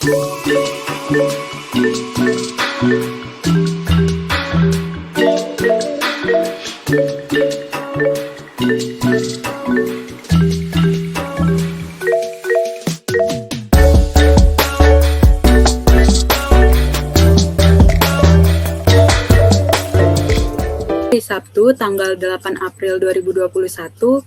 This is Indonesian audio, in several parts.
Hari Sabtu, tanggal 8 April 2021,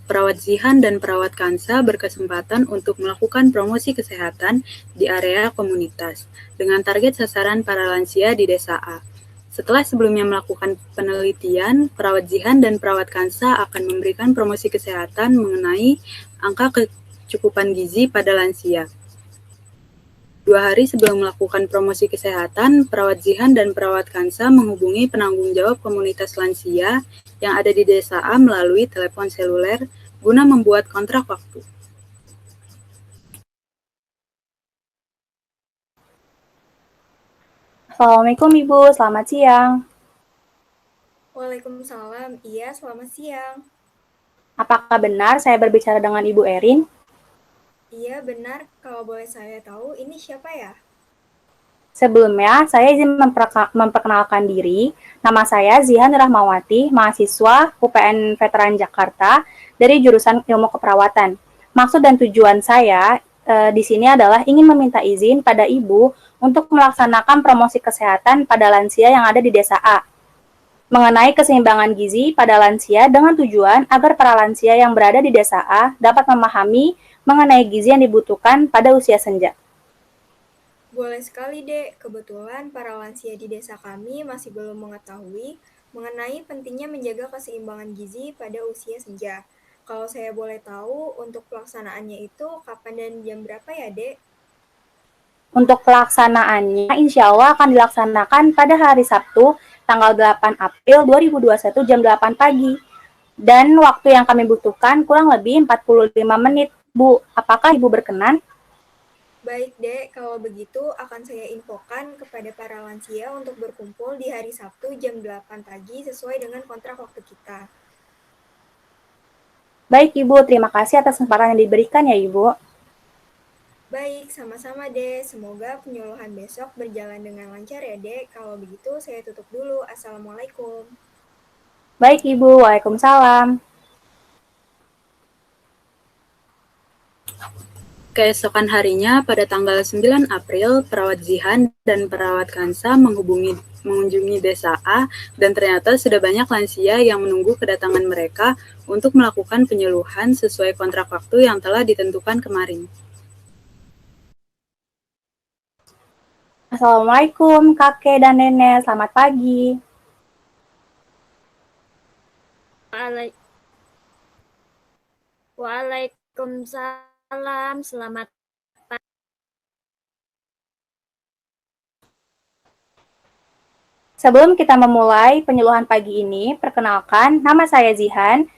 Perawat Zihan dan Perawat Kansa berkesempatan untuk melakukan promosi kesehatan di area komunitas dengan target sasaran para lansia di Desa A. Setelah sebelumnya melakukan penelitian, Perawat Zihan dan Perawat Kansa akan memberikan promosi kesehatan mengenai angka kecukupan gizi pada lansia. 2 hari sebelum melakukan promosi kesehatan, Perawat Zihan dan Perawat Kansa menghubungi penanggung jawab komunitas lansia yang ada di Desa A melalui telepon seluler guna membuat kontrak waktu. Assalamualaikum Ibu, selamat siang. Waalaikumsalam, iya selamat siang. Apakah benar saya berbicara dengan Ibu Erin? Iya benar, kalau boleh saya tahu ini siapa ya? Sebelumnya, saya izin memperkenalkan diri. Nama saya Zihan Rahmawati, mahasiswa UPN Veteran Jakarta dari jurusan Ilmu Keperawatan. Maksud dan tujuan saya di sini adalah ingin meminta izin pada Ibu untuk melaksanakan promosi kesehatan pada lansia yang ada di Desa A. Mengenai keseimbangan gizi pada lansia dengan tujuan agar para lansia yang berada di Desa A dapat memahami mengenai gizi yang dibutuhkan pada usia senja. Boleh sekali Dek, kebetulan para lansia di desa kami masih belum mengetahui mengenai pentingnya menjaga keseimbangan gizi pada usia senja. Kalau saya boleh tahu, untuk pelaksanaannya itu kapan dan jam berapa ya Dek? Untuk pelaksanaannya, insya Allah akan dilaksanakan pada hari Sabtu, tanggal 8 April 2021 jam 8 pagi. Dan waktu yang kami butuhkan kurang lebih 45 menit. Bu, apakah Ibu berkenan? Baik Dek, kalau begitu akan saya infokan kepada para lansia untuk berkumpul di hari Sabtu jam 8 pagi sesuai dengan kontrak waktu kita. Baik Ibu, terima kasih atas kesempatan yang diberikan ya Ibu. Baik, sama-sama Dek. Semoga penyuluhan besok berjalan dengan lancar ya Dek. Kalau begitu saya tutup dulu. Assalamualaikum. Baik Ibu, waalaikumsalam. Keesokan harinya, pada tanggal 9 April, Perawat Zihan dan Perawat Kansa mengunjungi Desa A, dan ternyata sudah banyak lansia yang menunggu kedatangan mereka untuk melakukan penyuluhan sesuai kontrak waktu yang telah ditentukan kemarin. Assalamualaikum kakek dan nenek, selamat pagi. Waalaikumsalam, selamat pagi. Sebelum kita memulai penyuluhan pagi ini, perkenalkan nama saya Zihan,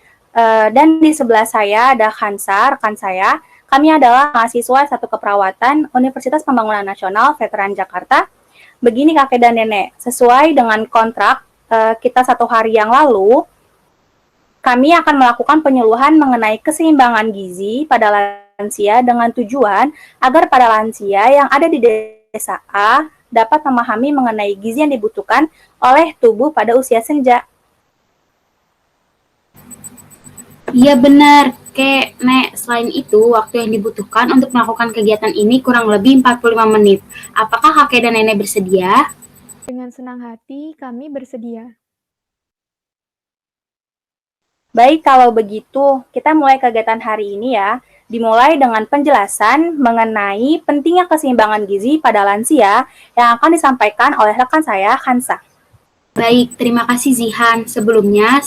dan di sebelah saya ada Khansa, rekan saya. Kami adalah mahasiswa satu keperawatan Universitas Pembangunan Nasional Veteran Jakarta. Begini kakek dan nenek, sesuai dengan kontrak kita 1 hari yang lalu, kami akan melakukan penyuluhan mengenai keseimbangan gizi pada lansia dengan tujuan agar para lansia yang ada di Desa A dapat memahami mengenai gizi yang dibutuhkan oleh tubuh pada usia senja. Iya benar, Kek, Nek. Selain itu, waktu yang dibutuhkan untuk melakukan kegiatan ini kurang lebih 45 menit. Apakah kakek dan nenek bersedia? Dengan senang hati, kami bersedia. Baik, kalau begitu kita mulai kegiatan hari ini ya. Dimulai dengan penjelasan mengenai pentingnya keseimbangan gizi pada lansia yang akan disampaikan oleh rekan saya, Khansa. Baik, terima kasih Zihan. Sebelumnya,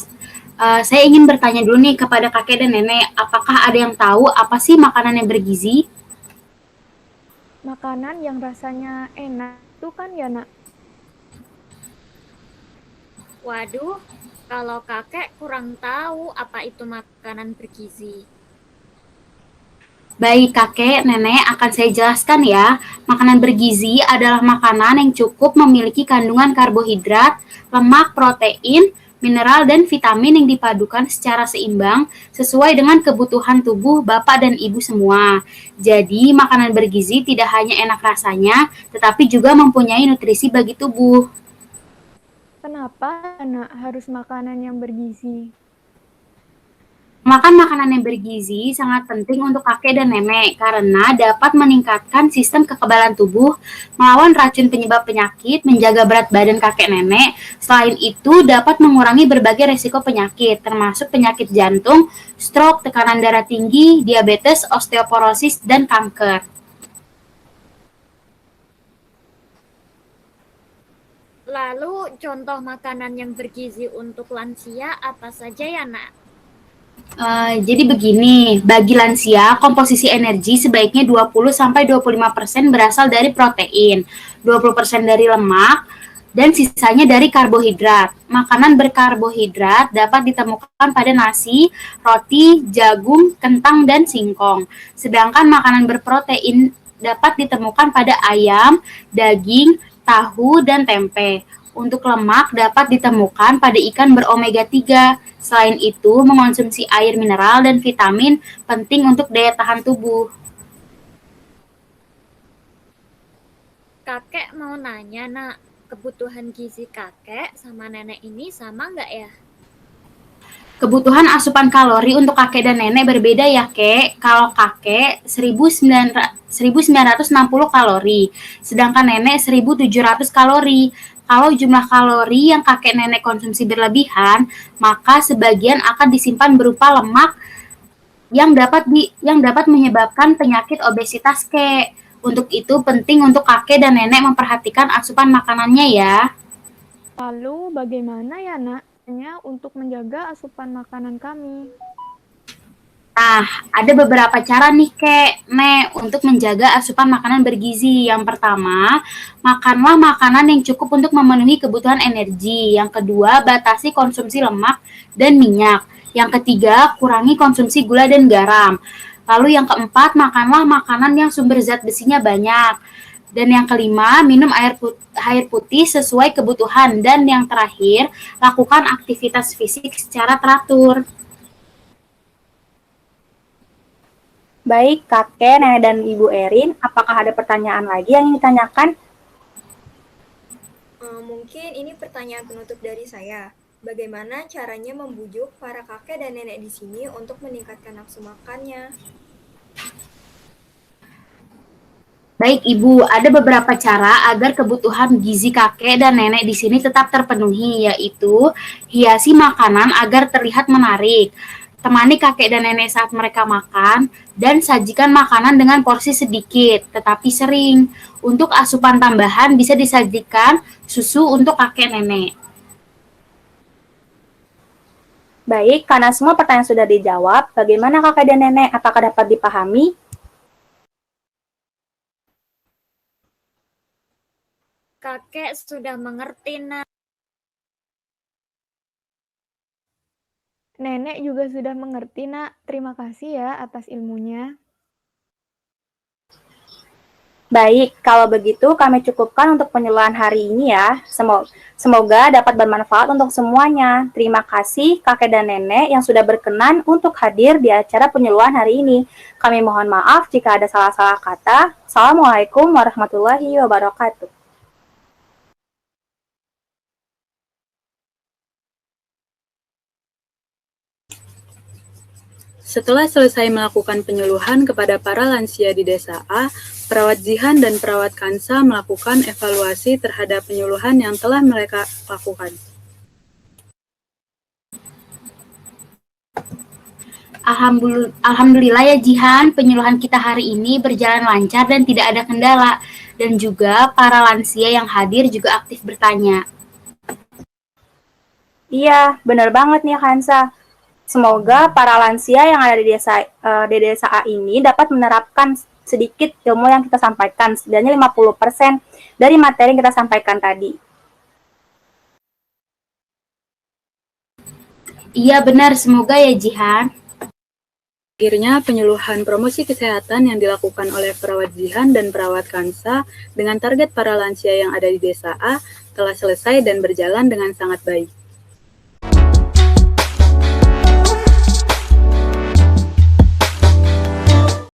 saya ingin bertanya dulu nih kepada kakek dan nenek, apakah ada yang tahu apa sih makanan yang bergizi? Makanan yang rasanya enak itu kan ya nak? Waduh, kalau kakek kurang tahu apa itu makanan bergizi. Baik, kakek, nenek akan saya jelaskan ya. Makanan bergizi adalah makanan yang cukup memiliki kandungan karbohidrat, lemak, protein, mineral, dan vitamin yang dipadukan secara seimbang sesuai dengan kebutuhan tubuh Bapak dan Ibu semua. Jadi, makanan bergizi tidak hanya enak rasanya, tetapi juga mempunyai nutrisi bagi tubuh. Kenapa anak harus makanan yang bergizi? Makan makanan yang bergizi sangat penting untuk kakek dan nenek karena dapat meningkatkan sistem kekebalan tubuh, melawan racun penyebab penyakit, menjaga berat badan kakek nenek. Selain itu, dapat mengurangi berbagai resiko penyakit, termasuk penyakit jantung, stroke, tekanan darah tinggi, diabetes, osteoporosis, dan kanker. Lalu, contoh makanan yang bergizi untuk lansia apa saja ya, Nak? Jadi begini, bagi lansia, komposisi energi sebaiknya 20-25% berasal dari protein, 20% dari lemak, dan sisanya dari karbohidrat. Makanan berkarbohidrat dapat ditemukan pada nasi, roti, jagung, kentang, dan singkong. Sedangkan makanan berprotein dapat ditemukan pada ayam, daging, tahu, dan tempe. Untuk lemak dapat ditemukan pada ikan beromega 3. Selain itu, mengonsumsi air mineral dan vitamin penting untuk daya tahan tubuh. Kakek mau nanya, Nak, kebutuhan gizi kakek sama nenek ini sama nggak ya? Kebutuhan asupan kalori untuk kakek dan nenek berbeda ya, Kek. Kalau kakek 1960 kalori, sedangkan nenek 1700 kalori. Kalau jumlah kalori yang kakek nenek konsumsi berlebihan, maka sebagian akan disimpan berupa lemak yang dapat menyebabkan penyakit obesitas, Kek. Untuk itu penting untuk kakek dan nenek memperhatikan asupan makanannya ya. Lalu bagaimana ya nak untuk menjaga asupan makanan kami? Nah, ada beberapa cara nih, Nek, untuk menjaga asupan makanan bergizi. Yang pertama, makanlah makanan yang cukup untuk memenuhi kebutuhan energi. Yang kedua, batasi konsumsi lemak dan minyak. Yang ketiga, kurangi konsumsi gula dan garam. Lalu yang keempat, makanlah makanan yang sumber zat besinya banyak. Dan yang kelima, minum air putih sesuai kebutuhan. Dan yang terakhir, lakukan aktivitas fisik secara teratur. Baik, kakek, nenek, dan Ibu Erin, apakah ada pertanyaan lagi yang ingin ditanyakan? Mungkin ini pertanyaan penutup dari saya. Bagaimana caranya membujuk para kakek dan nenek di sini untuk meningkatkan nafsu makannya? Baik, Ibu, ada beberapa cara agar kebutuhan gizi kakek dan nenek di sini tetap terpenuhi, yaitu hiasi makanan agar terlihat menarik, temani kakek dan nenek saat mereka makan, dan sajikan makanan dengan porsi sedikit, tetapi sering. Untuk asupan tambahan bisa disajikan susu untuk kakek nenek. Baik, karena semua pertanyaan sudah dijawab, bagaimana kakek dan nenek? Apakah dapat dipahami? Kakek sudah mengerti, Nak. Nenek juga sudah mengerti, Nak. Terima kasih ya atas ilmunya. Baik, kalau begitu kami cukupkan untuk penyuluhan hari ini ya. Semoga dapat bermanfaat untuk semuanya. Terima kasih kakek dan nenek yang sudah berkenan untuk hadir di acara penyuluhan hari ini. Kami mohon maaf jika ada salah-salah kata. Assalamualaikum warahmatullahi wabarakatuh. Setelah selesai melakukan penyuluhan kepada para lansia di Desa A, Perawat Zihan dan Perawat Kansa melakukan evaluasi terhadap penyuluhan yang telah mereka lakukan. Alhamdulillah ya Jihan, penyuluhan kita hari ini berjalan lancar dan tidak ada kendala. Dan juga para lansia yang hadir juga aktif bertanya. Iya, benar banget nih Kansa. Semoga para lansia yang ada di desa A ini dapat menerapkan sedikit ilmu yang kita sampaikan, setidaknya 50% dari materi yang kita sampaikan tadi. Iya benar, semoga ya Jihan. Akhirnya, penyuluhan promosi kesehatan yang dilakukan oleh Perawat Zihan dan Perawat Kansa dengan target para lansia yang ada di Desa A telah selesai dan berjalan dengan sangat baik.